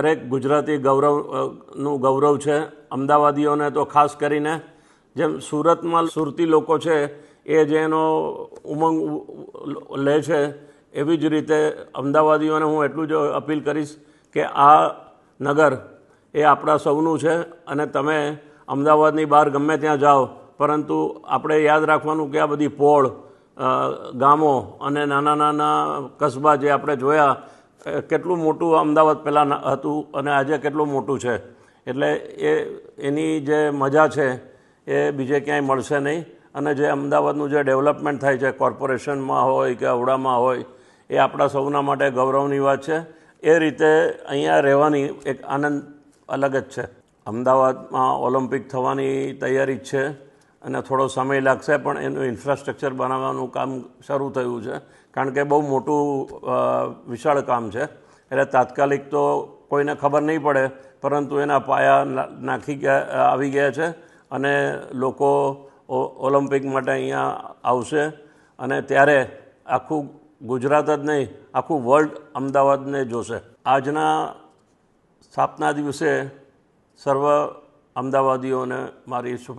દરેક ગુજરાતી ગૌરવનું ગૌરવ છે. અમદાવાદીઓને તો ખાસ કરીને જેમ સુરતમાં સુરતી લોકો છે એ જેનો ઉમંગ લે છે, એવી જ રીતે અમદાવાદીઓને હું એટલું જ અપીલ કરીશ કે આ નગર એ આપણા સૌનું છે અને તમે અમદાવાદની બહાર ગમે ત્યાં જાઓ, પરંતુ આપણે યાદ રાખવાનું કે આ બધી પોળ ગામો અને નાના નાના કસ્બા જે આપણે જોયા, કેટલું મોટું અમદાવાદ પહેલાં હતું અને આજે કેટલું મોટું છે. એટલે એની જે મજા છે એ બીજે ક્યાંય મળશે નહીં. અને જે અમદાવાદનું જે ડેવલપમેન્ટ થાય છે, કોર્પોરેશનમાં હોય કે અવડામાં હોય, એ આપણા સૌના માટે ગૌરવની વાત છે. એ રીતે અહીંયા રહેવાની એક આનંદ અલગ જ છે. અમદાવાદમાં ઓલિમ્પિક થવાની તૈયારી જ છે અને થોડો સમય લાગશે, પણ એનું ઇન્ફ્રાસ્ટ્રક્ચર બનાવવાનું કામ શરૂ થયું છે. કારણ કે બહુ મોટું વિશાળ કામ છે, એટલે તાત્કાલિક તો કોઈને ખબર નહીં પડે, પરંતુ એના પાયા આવી ગયા છે અને લોકો ઓલિમ્પિક માટે અહીંયા આવશે અને ત્યારે આખું ગુજરાત જ નહીં, આખું વર્લ્ડ અમદાવાદને જોશે. આજના સ્થાપના દિવસે સર્વ અમદાવાદીઓને મારી શુભેચ્છા.